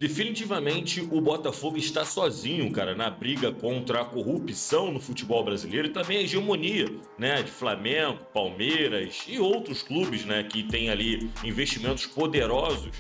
Definitivamente o Botafogo está sozinho, cara, na briga contra a corrupção no futebol brasileiro e também a hegemonia, né, de Flamengo, Palmeiras e outros clubes, né, que têm ali investimentos poderosos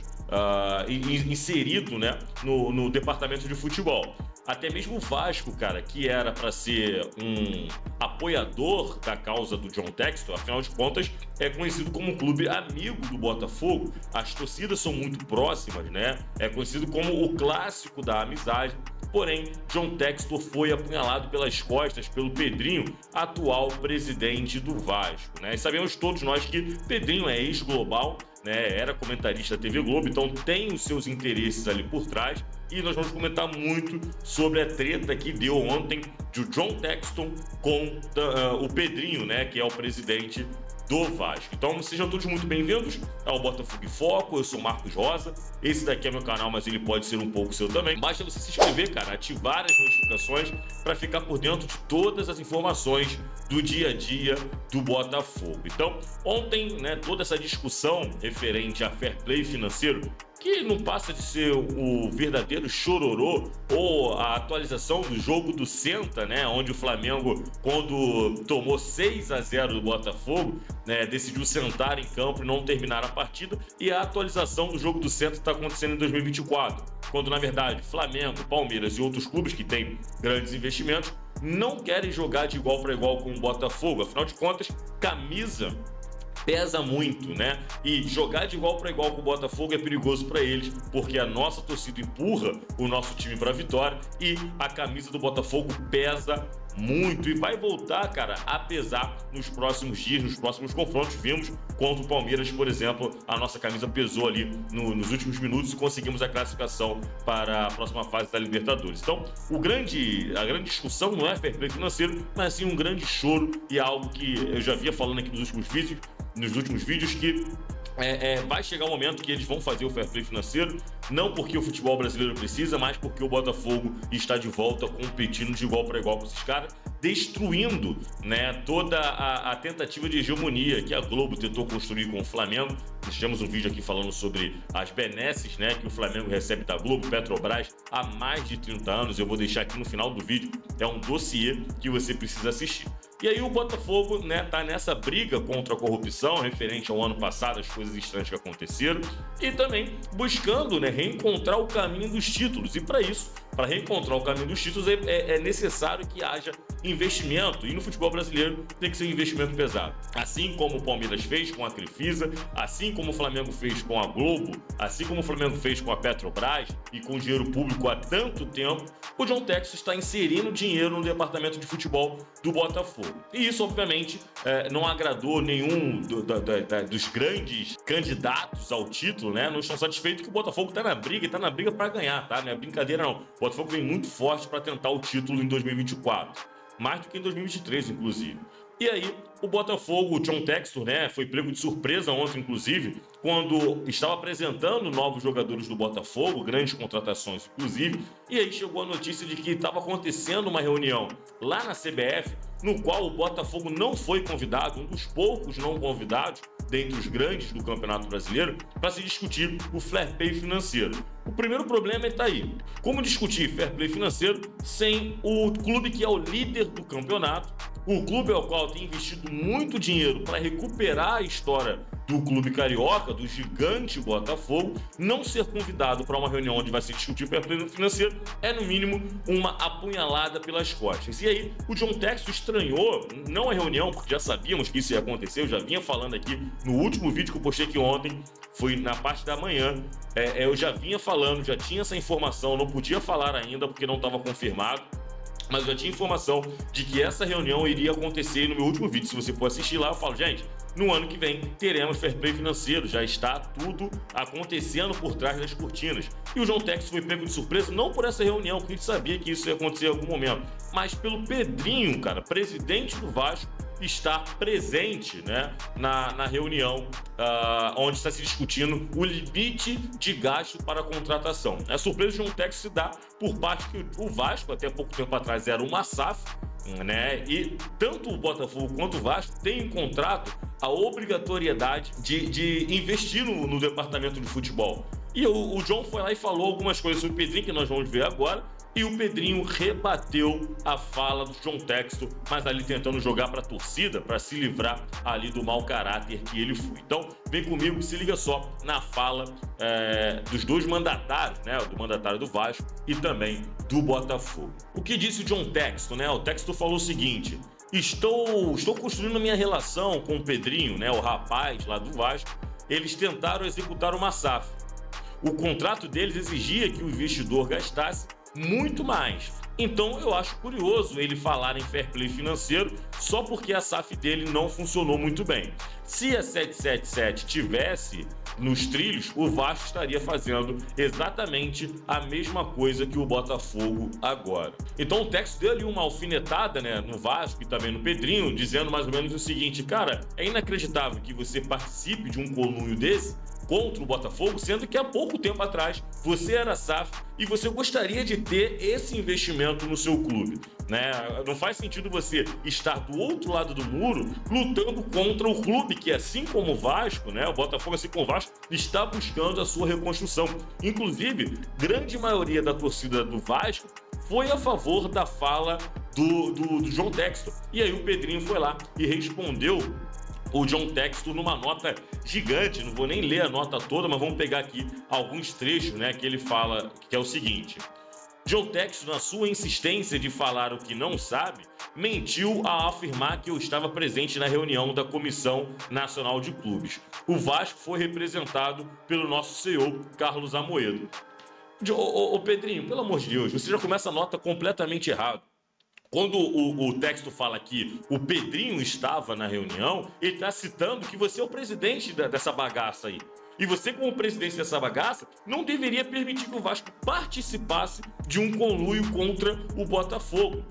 inserido, né, no departamento de futebol. Até mesmo o Vasco, cara, que era para ser um apoiador da causa do John Textor, afinal de contas, é conhecido como um clube amigo do Botafogo. As torcidas são muito próximas, né? É conhecido como o clássico da amizade. Porém, John Textor foi apunhalado pelas costas pelo Pedrinho, atual presidente do Vasco, né? E sabemos todos nós que Pedrinho é ex-Global, né? Era comentarista da TV Globo, então tem os seus interesses ali por trás. E nós vamos comentar muito sobre a treta que deu ontem de John Textor com o Pedrinho, né? Que é o presidente do Vasco. Então sejam todos muito bem-vindos ao Botafogo em Foco. Eu sou Marcos Rosa, esse daqui é meu canal, mas ele pode ser um pouco seu também. Basta você se inscrever, cara, ativar as notificações para ficar por dentro de todas as informações do dia a dia do Botafogo. Então ontem, né, toda essa discussão referente a fair play financeiro, que não passa de ser o verdadeiro chororô ou a atualização do jogo do Senta, né, onde o Flamengo, quando tomou 6-0 do Botafogo, né, decidiu sentar em campo e não terminar a partida, e a atualização do jogo do Senta está acontecendo em 2024, quando na verdade Flamengo, Palmeiras e outros clubes que têm grandes investimentos não querem jogar de igual para igual com o Botafogo. Afinal de contas, camisa pesa muito, né? E jogar de igual para igual com o Botafogo é perigoso para eles, porque a nossa torcida empurra o nosso time para a vitória e a camisa do Botafogo pesa muito e vai voltar, cara, a pesar nos próximos dias, nos próximos confrontos. Vimos contra o Palmeiras, por exemplo, a nossa camisa pesou ali nos últimos minutos e conseguimos a classificação para a próxima fase da Libertadores. Então, a grande discussão não é fair play financeiro, mas sim um grande choro, e algo que eu já vinha falando aqui nos últimos vídeos, que vai chegar um momento que eles vão fazer o fair play financeiro, não porque o futebol brasileiro precisa, mas porque o Botafogo está de volta competindo de igual para igual com esses caras, destruindo, né, toda a tentativa de hegemonia que a Globo tentou construir com o Flamengo. Nós tivemos um vídeo aqui falando sobre as benesses, né, que o Flamengo recebe da Globo, Petrobras, há mais de 30 anos. Eu vou deixar aqui no final do vídeo, é um dossiê que você precisa assistir. E aí o Botafogo, né, tá nessa briga contra a corrupção referente ao ano passado, as coisas estranhas que aconteceram, e também buscando, né, reencontrar o caminho dos títulos. E para isso, para reencontrar o caminho dos títulos, é necessário que haja investimento, e no futebol brasileiro tem que ser um investimento pesado. Assim como o Palmeiras fez com a Crefisa, assim como o Flamengo fez com a Globo, assim como o Flamengo fez com a Petrobras e com dinheiro público há tanto tempo, o John Textor está inserindo dinheiro no departamento de futebol do Botafogo. E isso, obviamente, não agradou nenhum dos grandes candidatos ao título, né? Não estão satisfeitos que o Botafogo está na briga, e está na briga para ganhar, tá? Não é brincadeira, não. O Botafogo vem muito forte para tentar o título em 2024, mais do que em 2023, inclusive. E aí, o Botafogo, o John Textor, né, foi pego de surpresa ontem, inclusive, quando estava apresentando novos jogadores do Botafogo, grandes contratações, inclusive, e aí chegou a notícia de que estava acontecendo uma reunião lá na CBF, no qual o Botafogo não foi convidado, um dos poucos não convidados, dentre os grandes do Campeonato Brasileiro, para se discutir o fair play financeiro. O primeiro problema está aí. Como discutir fair play financeiro sem o clube que é o líder do campeonato, o clube ao qual tem investido muito dinheiro para recuperar a história do clube carioca, do gigante Botafogo, não ser convidado para uma reunião onde vai se discutir fair play financeiro é, no mínimo, uma apunhalada pelas costas. E aí, o John Textor estranhou, não a reunião, porque já sabíamos que isso ia acontecer, eu já vinha falando aqui no último vídeo que eu postei aqui ontem, foi na parte da manhã, eu já vinha falando, já tinha essa informação, não podia falar ainda porque não estava confirmado, mas eu já tinha informação de que essa reunião iria acontecer no meu último vídeo. Se você for assistir lá, eu falo, gente, no ano que vem teremos fair play financeiro, já está tudo acontecendo por trás das cortinas. E o John Textor foi pego de surpresa, não por essa reunião, porque a gente sabia que isso ia acontecer em algum momento, mas pelo Pedrinho, cara, presidente do Vasco, estar presente, né, na reunião onde está se discutindo o limite de gasto para a contratação. A surpresa de John Textor se dá por parte que o Vasco, até pouco tempo atrás, era uma SAF, né, e tanto o Botafogo quanto o Vasco têm em contrato a obrigatoriedade de investir no departamento de futebol. E o John foi lá e falou algumas coisas sobre o Pedrinho, que nós vamos ver agora, e o Pedrinho rebateu a fala do John Textor, mas ali tentando jogar para a torcida, para se livrar ali do mau caráter que ele foi. Então, vem comigo, se liga só na fala dos dois mandatários, né? Do mandatário do Vasco e também do Botafogo. O que disse o John Textor, né? O Textor falou o seguinte: Estou construindo a minha relação com o Pedrinho, né? O rapaz lá do Vasco. Eles tentaram executar uma SAF. O contrato deles exigia que o investidor gastasse muito mais. Então eu acho curioso ele falar em fair play financeiro só porque a SAF dele não funcionou muito bem. Se a 777 tivesse nos trilhos, o Vasco estaria fazendo exatamente a mesma coisa que o Botafogo agora. Então o Texto deu ali uma alfinetada, né, no Vasco e também no Pedrinho, dizendo mais ou menos o seguinte: cara, é inacreditável que você participe de um conluio desse contra o Botafogo, sendo que há pouco tempo atrás você era SAF e você gostaria de ter esse investimento no seu clube, né? Não faz sentido você estar do outro lado do muro lutando contra o clube que, assim como o Vasco, né, o Botafogo, assim como o Vasco, está buscando a sua reconstrução. Inclusive, grande maioria da torcida do Vasco foi a favor da fala do John Textor. E aí o Pedrinho foi lá e respondeu o John Textor numa nota gigante. Não vou nem ler a nota toda, mas vamos pegar aqui alguns trechos, né, que ele fala, que é o seguinte: John Textor, na sua insistência de falar o que não sabe, mentiu ao afirmar que eu estava presente na reunião da Comissão Nacional de Clubes. O Vasco foi representado pelo nosso CEO, Carlos Amoedo. Ô Pedrinho, pelo amor de Deus, você já começa a nota completamente errado. Quando o texto fala que o Pedrinho estava na reunião, ele está citando que você é o presidente dessa bagaça aí. E você, como presidente dessa bagaça, não deveria permitir que o Vasco participasse de um conluio contra o Botafogo.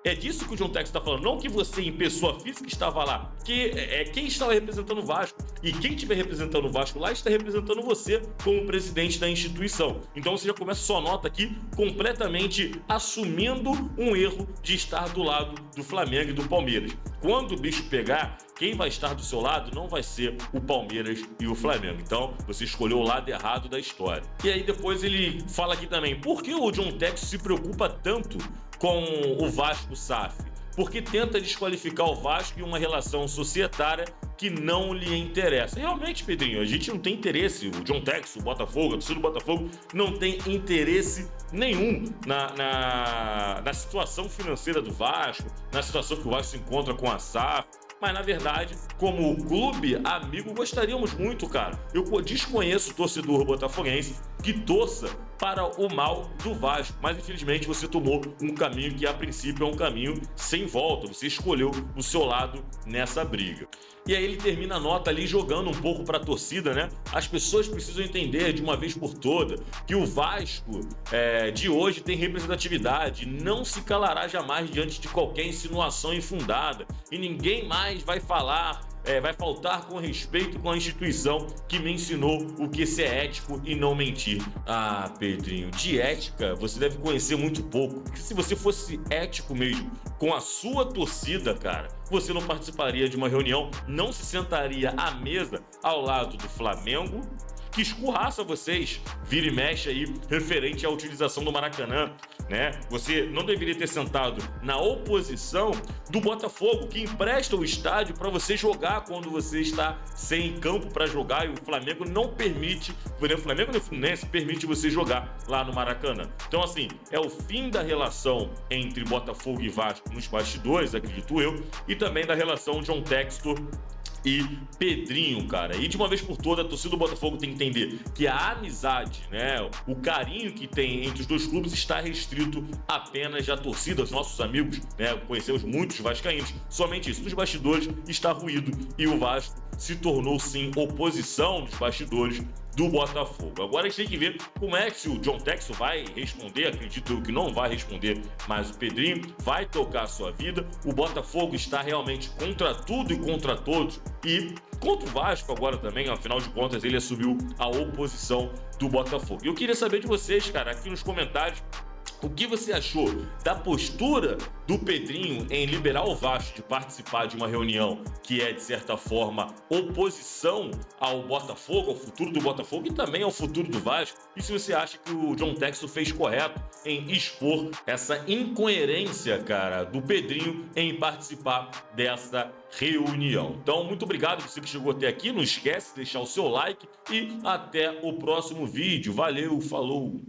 É disso que o John Textor está falando, não que você, em pessoa física, estava lá, que é quem estava representando o Vasco. E quem estiver representando o Vasco lá está representando você como presidente da instituição. Então você já começa sua nota aqui completamente assumindo um erro de estar do lado do Flamengo e do Palmeiras. Quando o bicho pegar, quem vai estar do seu lado não vai ser o Palmeiras e o Flamengo. Então você escolheu o lado errado da história. E aí depois ele fala aqui também: por que o John Textor se preocupa tanto com o Vasco SAF? Porque tenta desqualificar o Vasco em uma relação societária que não lhe interessa. Realmente, Pedrinho, a gente não tem interesse. O John Textor, o Botafogo, a torcida do Botafogo não tem interesse nenhum na situação financeira do Vasco, na situação que o Vasco se encontra com a SAF. Mas, na verdade, como clube amigo, gostaríamos muito, cara. Eu desconheço o torcedor botafoguense que torça para o mal do Vasco. Mas, infelizmente, você tomou um caminho que, a princípio, é um caminho sem volta. Você escolheu o seu lado nessa briga. E aí ele termina a nota ali jogando um pouco para a torcida, né? As pessoas precisam entender de uma vez por toda que o Vasco de hoje tem representatividade, não se calará jamais diante de qualquer insinuação infundada e ninguém mais vai falar, vai faltar com respeito com a instituição que me ensinou o que é ético e não mentir. Ah, Pedrinho, de ética você deve conhecer muito pouco, porque se você fosse ético mesmo com a sua torcida, cara, você não participaria de uma reunião, não se sentaria à mesa ao lado do Flamengo, que escurraça vocês, vira e mexe aí, referente à utilização do Maracanã, né? Você não deveria ter sentado na oposição do Botafogo, que empresta o estádio para você jogar quando você está sem campo para jogar, e o Flamengo não permite, o Flamengo e o Fluminense permite você jogar lá no Maracanã. Então, assim, é o fim da relação entre Botafogo e Vasco nos bastidores, acredito eu, e também da relação John Textor e Pedrinho, cara. E de uma vez por toda, a torcida do Botafogo tem que entender que a amizade, né, o carinho que tem entre os dois clubes está restrito apenas à torcida, aos nossos amigos, né? Conhecemos muitos vascaínos, somente isso. Nos bastidores está ruído e o Vasco se tornou, sim, oposição dos bastidores do Botafogo. Agora a gente tem que ver como é que o John Textor vai responder. Acredito eu que não vai responder, mas o Pedrinho vai tocar a sua vida. O Botafogo está realmente contra tudo e contra todos, e contra o Vasco agora também, afinal de contas ele assumiu a oposição do Botafogo. E eu queria saber de vocês, cara, aqui nos comentários, O que você achou da postura do Pedrinho em liberar o Vasco de participar de uma reunião que é, de certa forma, oposição ao Botafogo, ao futuro do Botafogo e também ao futuro do Vasco? E se você acha que o John Textor fez correto em expor essa incoerência, cara, do Pedrinho em participar dessa reunião? Então, muito obrigado você que chegou até aqui. Não esquece de deixar o seu like e até o próximo vídeo. Valeu, falou!